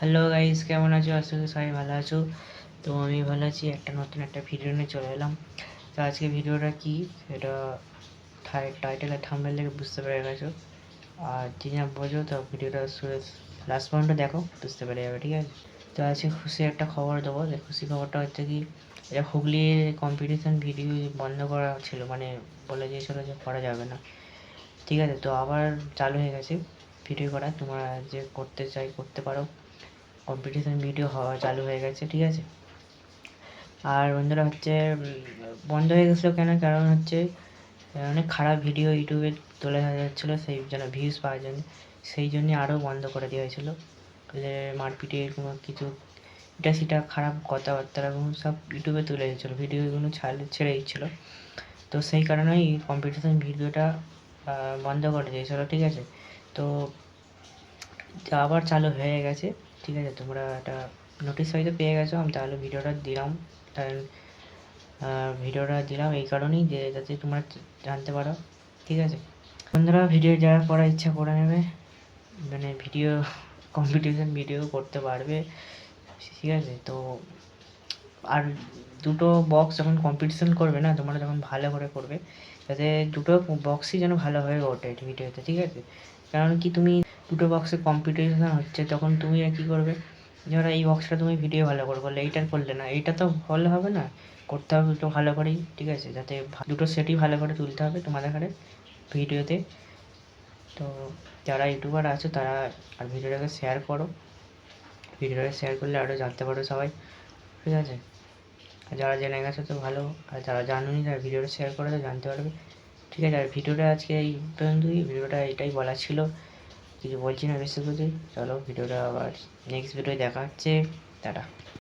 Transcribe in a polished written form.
Hello guys, কেমন আছো? আশা করি সবাই ভালো আছো। তো আমি ভালো আছি। নতুন একটা ভিডিও নিয়ে চলে এলাম। তো আজকে ভিডিওটা কি সেটা টাইটেল আর থাম্বনেল থেকে বুঝতে পেরে গেছো। আর যদি না বোঝো তো ভিডিওটা লাস্ট পর্যন্ত দেখো, বুঝতে পেরে যাবে, ঠিক আছে? তো আজকে খুশি একটা খবর দেবো। যে খুশি খবরটা হচ্ছে কি, এটা হুগলির কম্পিটিশন ভিডিও বন্ধ করা ছিল, মানে বলে দিয়েছিলো যে করা যাবে না, ঠিক আছে? তো আবার চালু হয়ে গেছে ভিডিও করা। তোমরা যে করতে চাই করতে পারো, কম্পিটিশান ভিডিও হওয়া চালু হয়ে গেছে, ঠিক আছে? আর বন্ধুরা হচ্ছে বন্ধ হয়ে গেছিলো কেন, কারণ হচ্ছে অনেক খারাপ ভিডিও ইউটিউবে তোলা যাচ্ছিলো, সেই জন্য ভিউজ পাওয়ার জন্য, সেই জন্য আরও বন্ধ করে দেওয়া হয়েছিলো। যে মারপিটের কোনো কিছু এটা সেটা খারাপ কথাবার্তা সব ইউটিউবে তুলে দিচ্ছিলো, ভিডিওগুলো ছেড়ে দিচ্ছিলো। তো সেই কারণেই কম্পিটিশান ভিডিওটা বন্ধ করে দিয়েছিলো, ঠিক আছে? তো আবার চালু হয়ে গেছে, ঠিক আছে? তোমরা একটা নোটিশ হয়তো পেয়ে গেছো। আমি তাহলে ভিডিওটা দিলাম এই কারণেই যে যাতে তোমরা জানতে পারো, ঠিক আছে? বন্ধুরা ভিডিও যারা করার ইচ্ছা করে নেবে, মানে ভিডিও কম্পিটিশান ভিডিও করতে পারবে, ঠিক আছে? তো আর দুটো বক্স যখন কম্পিটিশান করবে না, তোমরা যখন ভালো করে করবে, যাতে দুটো বক্সই যেন ভালোভাবে ওঠে ভিডিওতে, ঠিক আছে? কারণ কি, তুমি দুটো বক্সে কম্পিটিশান হচ্ছে, তখন তুমি কী করবে? ধরো এই বক্সটা তুমি ভিডিও ভালো করে করলে, এইটার করলে না, এইটা তো ভালো হবে না, করতে হবে দুটো ভালো করেই, ঠিক আছে? যাতে দুটো সেটই ভালো করে তুলতে হবে তোমাদের ঘরে ভিডিওতে। তো যারা ইউটিউবার আছো তারা আর ভিডিওটাকে শেয়ার করো, ভিডিওটাকে শেয়ার করলে আরও জানতে পারো সবাই, ঠিক আছে? আর যারা জেনে গেছে তো ভালো, আর যারা জানোনি তারা ভিডিওটা শেয়ার করে তো জানতে পারবে, ঠিক আছে? আর ভিডিওটা আজকে এই পর্যন্তই, ভিডিওটা এটাই বলা ছিল, কিছু বলছি না বেশি কিছু। চলো ভিডিওটা আবার নেক্সট ভিডিও দেখা হচ্ছে, টাটা।